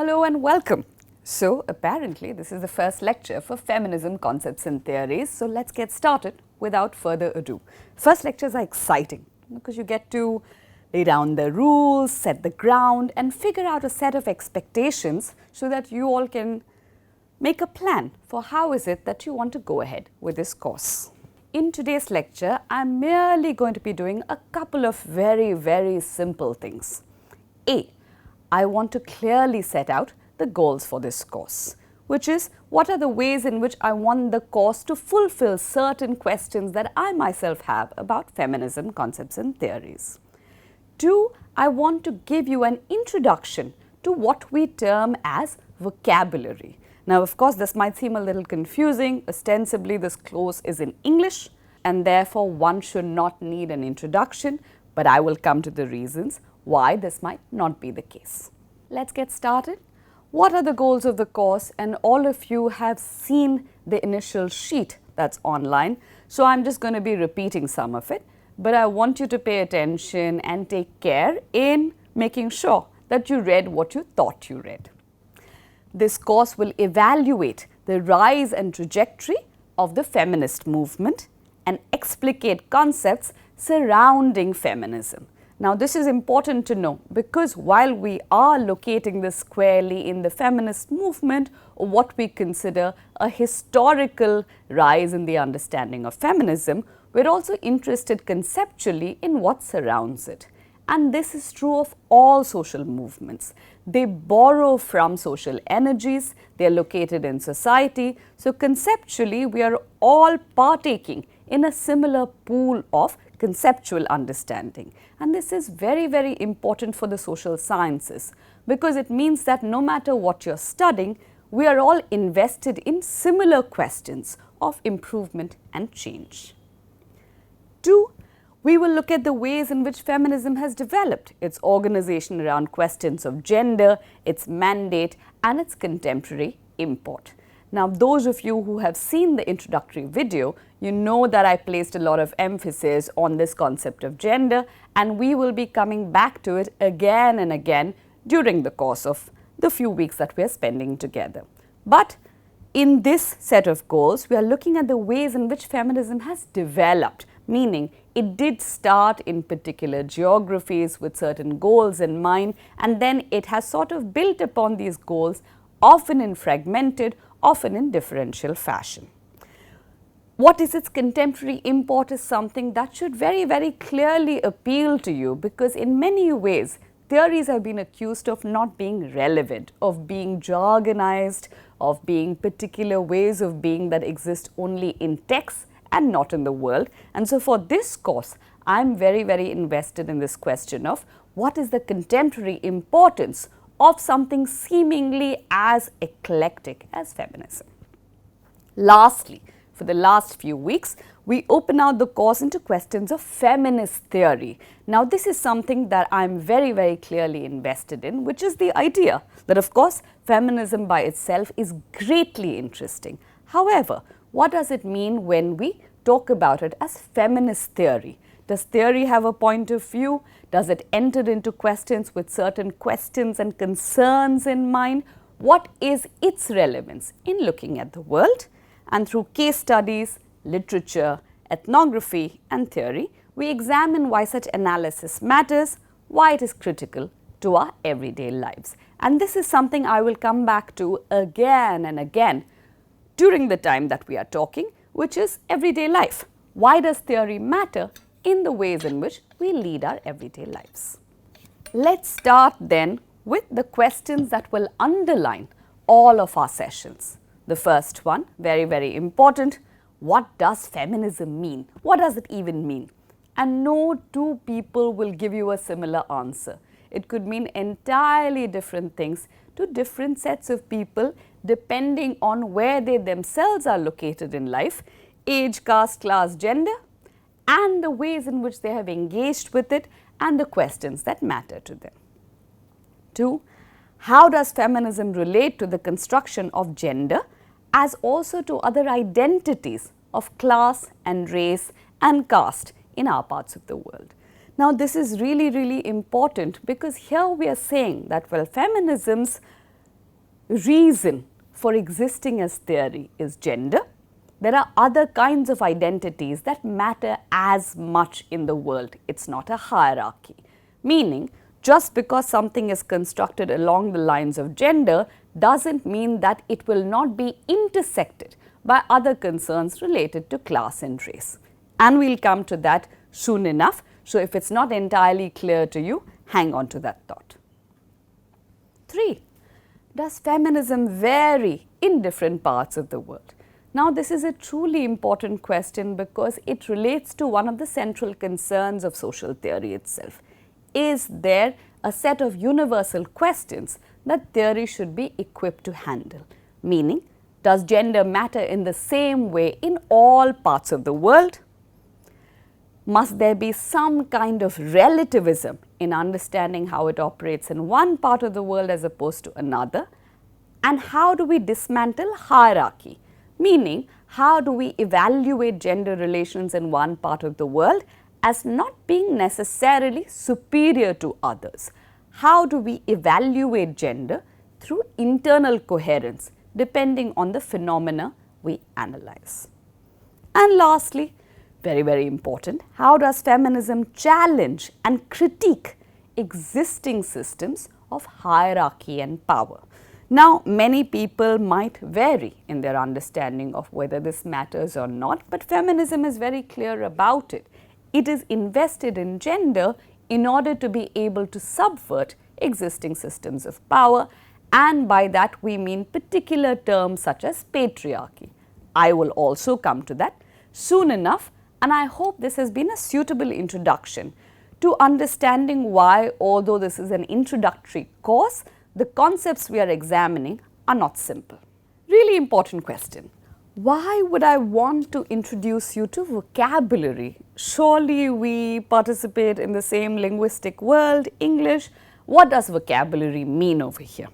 Hello and welcome. So apparently this is the first lecture for Feminism Concepts and Theories. So let's get started without further ado. First lectures are exciting because you get to lay down the rules, set the ground and figure out a set of expectations so that you all can make a plan for how is it that you want to go ahead with this course. In today's lecture, I'm merely going to be doing a couple of very simple things. A, I want to clearly set out the goals for this course, which is what are the ways in which I want the course to fulfill certain questions that I myself have about feminism, concepts and theories. 2, I want to give you an introduction to what we term as vocabulary. Now, of course, this might seem a little confusing. Ostensibly, this course is in English and therefore one should not need an introduction, but I will come to the reasons why this might not be the case. Let's get started. What are the goals of the course? And all of you have seen the initial sheet that's online, so I'm just going to be repeating some of it, but I want you to pay attention and take care in making sure that you read what you thought you read. This course will evaluate the rise and trajectory of the feminist movement and explicate concepts surrounding feminism. Now, this is important to know because while we are locating this squarely in the feminist movement, or what we consider a historical rise in the understanding of feminism, we're also interested conceptually in what surrounds it. And this is true of all social movements. They borrow from social energies, they are located in society. So conceptually, we are all partaking in a similar pool of conceptual understanding. And this is very important for the social sciences because it means that no matter what you're studying, we are all invested in similar questions of improvement and change. 2, we will look at the ways in which feminism has developed, its organization around questions of gender, its mandate and its contemporary import. Now, those of you who have seen the introductory video, you know that I placed a lot of emphasis on this concept of gender, and we will be coming back to it again and again during the course of the few weeks that we are spending together. But in this set of goals, we are looking at the ways in which feminism has developed, meaning it did start in particular geographies with certain goals in mind, and then it has sort of built upon these goals, often in fragmented, often in differential fashion. What is its contemporary import is something that should very clearly appeal to you because in many ways, theories have been accused of not being relevant, of being jargonized, of being particular ways of being that exist only in texts and not in the world. And so for this course, I'm very invested in this question of what is the contemporary importance of something seemingly as eclectic as feminism. Lastly, for the last few weeks, we open out the course into questions of feminist theory. Now, this is something that I'm very clearly invested in, which is the idea that, of course, feminism by itself is greatly interesting. However, what does it mean when we talk about it as feminist theory? Does theory have a point of view? Does it enter into questions with certain questions and concerns in mind? What is its relevance in looking at the world? And through case studies, literature, ethnography and theory, we examine why such analysis matters, why it is critical to our everyday lives. And this is something I will come back to again and again during the time that we are talking, which is everyday life. Why does theory matter in the ways in which we lead our everyday lives? Let's start then with the questions that will underline all of our sessions. The first one, very important, what does feminism mean? What does it even mean? And no two people will give you a similar answer. It could mean entirely different things to different sets of people depending on where they themselves are located in life, age, caste, class, gender, and the ways in which they have engaged with it and the questions that matter to them. 2, how does feminism relate to the construction of gender as also to other identities of class and race and caste in our parts of the world? Now, this is really important because here we are saying that, well, feminism's reason for existing as theory is gender, there are other kinds of identities that matter as much in the world. It's not a hierarchy. Meaning, just because something is constructed along the lines of gender doesn't mean that it will not be intersected by other concerns related to class and race. And we'll come to that soon enough. So, if it's not entirely clear to you, hang on to that thought. 3. Does feminism vary in different parts of the world? Now, this is a truly important question because it relates to one of the central concerns of social theory itself. Is there a set of universal questions that theory should be equipped to handle? Meaning, does gender matter in the same way in all parts of the world? Must there be some kind of relativism in understanding how it operates in one part of the world as opposed to another? And how do we dismantle hierarchy? Meaning, how do we evaluate gender relations in one part of the world as not being necessarily superior to others? How do we evaluate gender through internal coherence depending on the phenomena we analyze? And lastly, very important, how does feminism challenge and critique existing systems of hierarchy and power? Now, many people might vary in their understanding of whether this matters or not, but feminism is very clear about it. It is invested in gender in order to be able to subvert existing systems of power, and by that we mean particular terms such as patriarchy. I will also come to that soon enough, and I hope this has been a suitable introduction to understanding why, although this is an introductory course, the concepts we are examining are not simple. Really important question. Why would I want to introduce you to vocabulary? Surely we participate in the same linguistic world, English. What does vocabulary mean over here?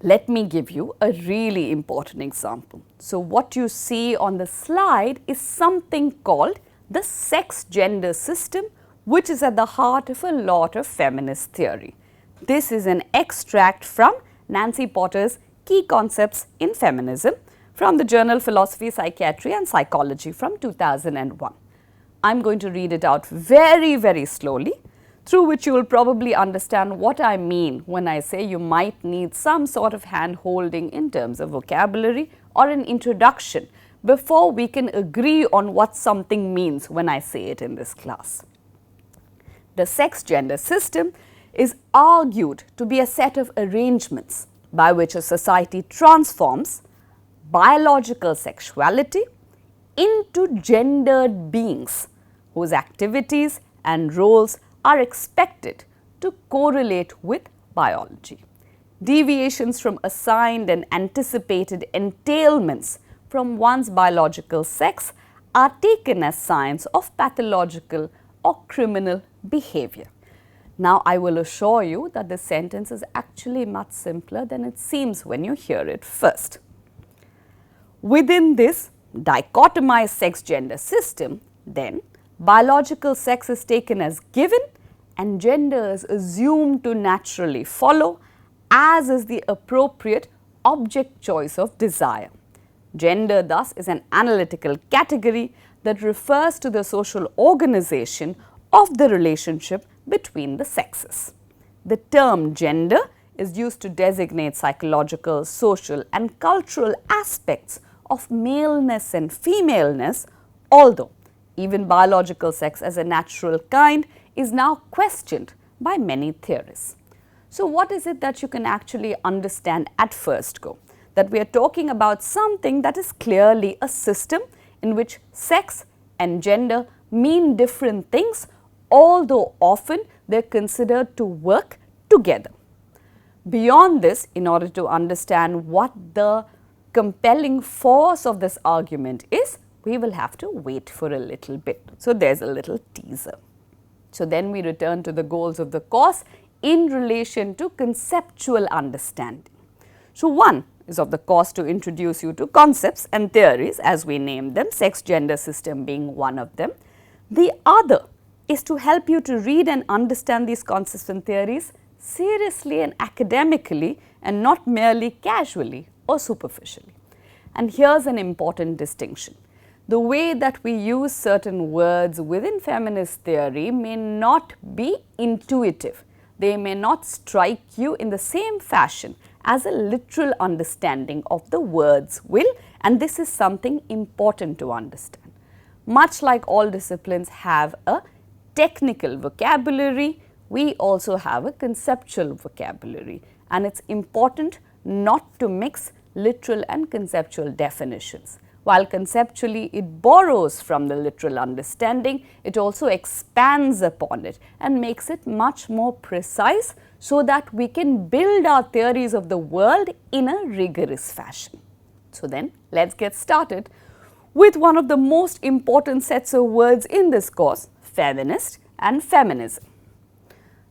Let me give you a really important example. So, what you see on the slide is something called the sex-gender system, which is at the heart of a lot of feminist theory. This is an extract from Nancy Potter's Key Concepts in Feminism from the journal Philosophy, Psychiatry and Psychology from 2001. I'm going to read it out very slowly, through which you will probably understand what I mean when I say you might need some sort of hand-holding in terms of vocabulary or an introduction before we can agree on what something means when I say it in this class. The sex-gender system is argued to be a set of arrangements by which a society transforms biological sexuality into gendered beings whose activities and roles are expected to correlate with biology. Deviations from assigned and anticipated entailments from one's biological sex are taken as signs of pathological or criminal behavior. Now, I will assure you that this sentence is actually much simpler than it seems when you hear it first. Within this dichotomized sex-gender system, then, biological sex is taken as given and gender is assumed to naturally follow, as is the appropriate object choice of desire. Gender, thus, is an analytical category that refers to the social organization of the relationship between the sexes. The term gender is used to designate psychological, social and cultural aspects of maleness and femaleness, although even biological sex as a natural kind is now questioned by many theorists. So, what is it that you can actually understand at first go? That we are talking about something that is clearly a system in which sex and gender mean different things, although often they are considered to work together. Beyond this, in order to understand what the compelling force of this argument is, we will have to wait for a little bit. So, there is a little teaser. So, then we return to the goals of the course in relation to conceptual understanding. So, one is of the course to introduce you to concepts and theories as we name them, sex-gender system being one of them. The other is to help you to read and understand these concepts and theories seriously and academically and not merely casually or superficially. And here's an important distinction. The way that we use certain words within feminist theory may not be intuitive. They may not strike you in the same fashion as a literal understanding of the words will, and this is something important to understand. Much like all disciplines have a technical vocabulary, we also have a conceptual vocabulary, and it's important not to mix literal and conceptual definitions. While conceptually it borrows from the literal understanding, it also expands upon it and makes it much more precise so that we can build our theories of the world in a rigorous fashion. So then, let's get started with one of the most important sets of words in this course, feminist and feminism.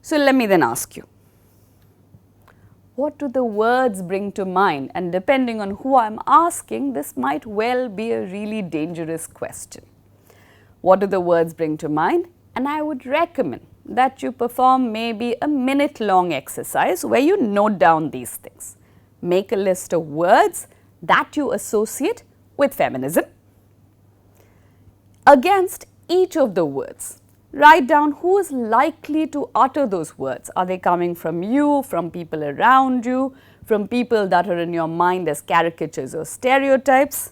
So let me then ask you, what do the words bring to mind? And depending on who I'm asking, this might well be a really dangerous question. What do the words bring to mind? And I would recommend that you perform maybe a minute-long exercise where you note down these things. Make a list of words that you associate with feminism. Against each of the words, write down who is likely to utter those words. Are they coming from you, from people around you, from people that are in your mind as caricatures or stereotypes?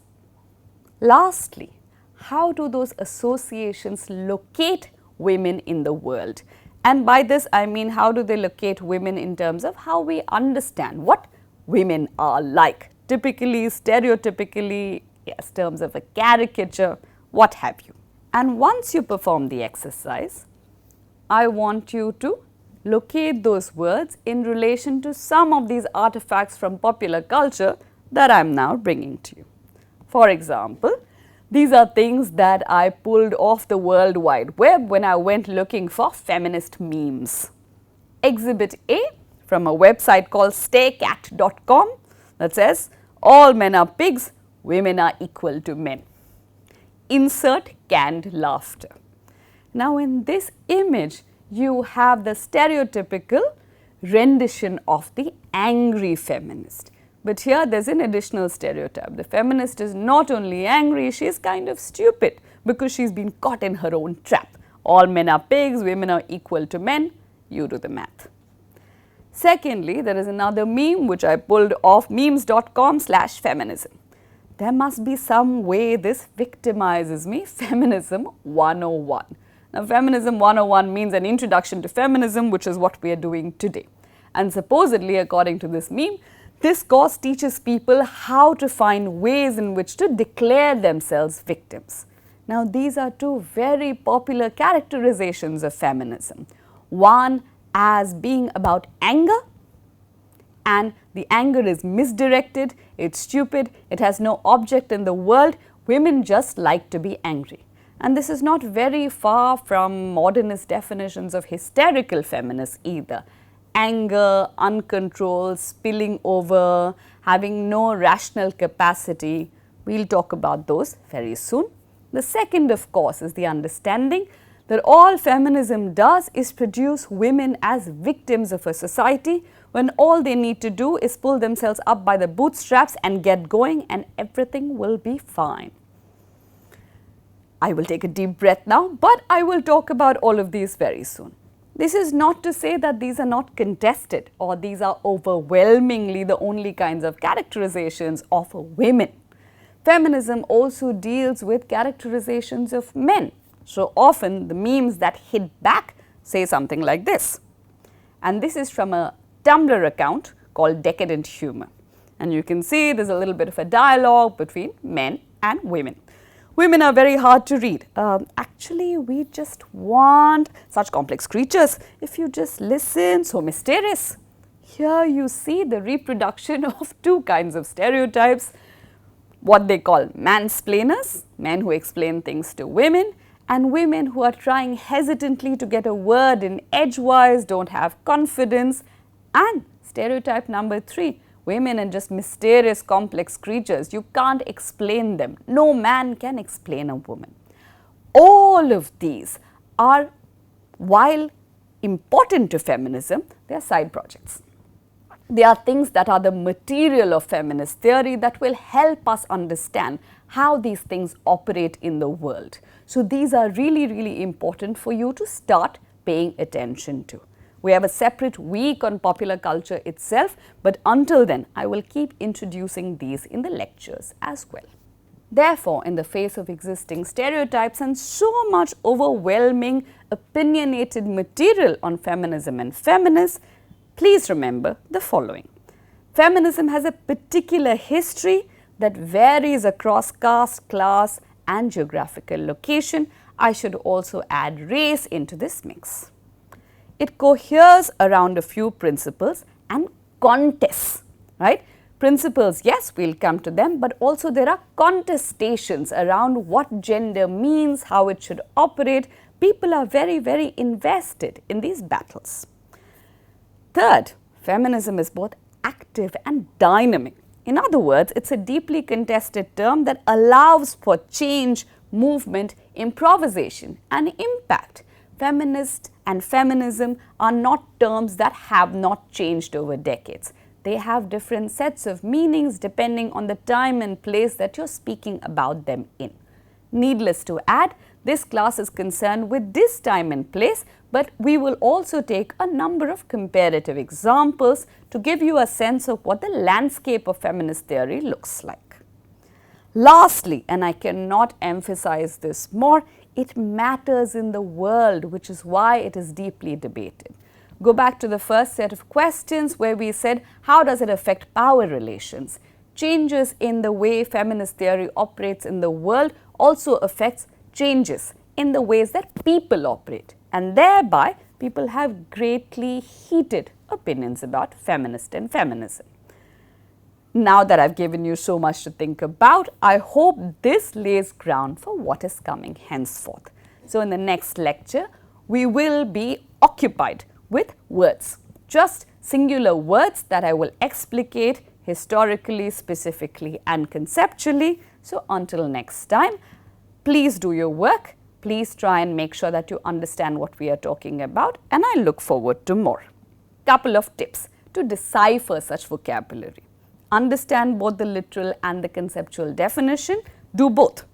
Lastly, how do those associations locate women in the world? And by this I mean, how do they locate women in terms of how we understand what women are like, typically, stereotypically, as terms of a caricature, what have you. And once you perform the exercise, I want you to locate those words in relation to some of these artifacts from popular culture that I am now bringing to you. For example, these are things that I pulled off the World Wide Web when I went looking for feminist memes. Exhibit A from a website called staycat.com that says, all men are pigs, women are equal to men. Insert canned laughter. Now in this image, you have the stereotypical rendition of the angry feminist. But here there's an additional stereotype. The feminist is not only angry, she's kind of stupid because she's been caught in her own trap. All men are pigs, women are equal to men. You do the math. Secondly, there is another meme which I pulled off memes.com/feminism. There must be some way this victimizes me, Feminism 101. Now, Feminism 101 means an introduction to feminism, which is what we are doing today. And supposedly, according to this meme, this course teaches people how to find ways in which to declare themselves victims. Now, these are two very popular characterizations of feminism. One as being about anger, and the anger is misdirected, it's stupid, it has no object in the world, women just like to be angry. And this is not very far from modernist definitions of hysterical feminists either. Anger, uncontrolled, spilling over, having no rational capacity. We'll talk about those very soon. The second, of course, is the understanding that all feminism does is produce women as victims of a society when all they need to do is pull themselves up by the bootstraps and get going, and everything will be fine. I will take a deep breath now, but I will talk about all of these very soon. This is not to say that these are not contested or these are overwhelmingly the only kinds of characterizations of women. Feminism also deals with characterizations of men. So often the memes that hit back say something like this. And this is from a Tumblr account called Decadent Humor. And you can see there's a little bit of a dialogue between men and women. Women are very hard to read. Actually, we just want such complex creatures. If you just listen, so mysterious. Here you see the reproduction of two kinds of stereotypes. What they call mansplainers, men who explain things to women, and women who are trying hesitantly to get a word in edgewise, don't have confidence. And stereotype number 3, women are just mysterious, complex creatures. You can't explain them. No man can explain a woman. All of these are, while important to feminism, they are side projects. They are things that are the material of feminist theory that will help us understand how these things operate in the world. So these are really, really important for you to start paying attention to. We have a separate week on popular culture itself, but until then, I will keep introducing these in the lectures as well. Therefore, in the face of existing stereotypes and so much overwhelming, opinionated material on feminism and feminists, please remember the following. Feminism has a particular history that varies across caste, class, and geographical location. I should also add race into this mix. It coheres around a few principles and contests, right? Principles, yes, we'll come to them, but also there are contestations around what gender means, how it should operate. People are very, very invested in these battles. Third, feminism is both active and dynamic. In other words, it's a deeply contested term that allows for change, movement, improvisation, and impact. Feminist and feminism are not terms that have not changed over decades. They have different sets of meanings depending on the time and place that you're speaking about them in. Needless to add, this class is concerned with this time and place, but we will also take a number of comparative examples to give you a sense of what the landscape of feminist theory looks like. Lastly, and I cannot emphasize this more, it matters in the world, which is why it is deeply debated. Go back to the first set of questions where we said, how does it affect power relations? Changes in the way feminist theory operates in the world also affects changes in the ways that people operate, and thereby people have greatly heated opinions about feminist and feminism. Now that I've given you so much to think about, I hope this lays ground for what is coming henceforth. So in the next lecture, we will be occupied with words, just singular words that I will explicate historically, specifically, and conceptually. So until next time, please do your work. Please try and make sure that you understand what we are talking about, and I look forward to more. Couple of tips to decipher such vocabulary. Understand both the literal and the conceptual definition. Do both.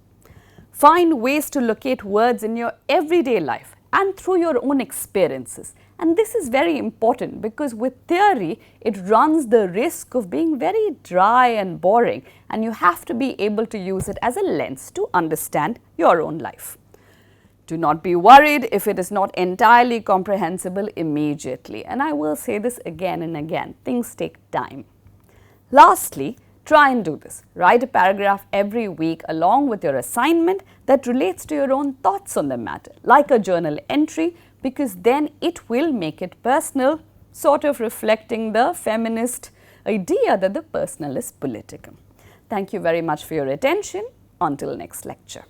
Find ways to locate words in your everyday life and through your own experiences. And this is very important because with theory, it runs the risk of being very dry and boring, and you have to be able to use it as a lens to understand your own life. Do not be worried if it is not entirely comprehensible immediately, and I will say this again and again, things take time. Lastly, try and do this. Write a paragraph every week along with your assignment that relates to your own thoughts on the matter, like a journal entry, because then it will make it personal, sort of reflecting the feminist idea that the personal is political. Thank you very much for your attention. Until next lecture.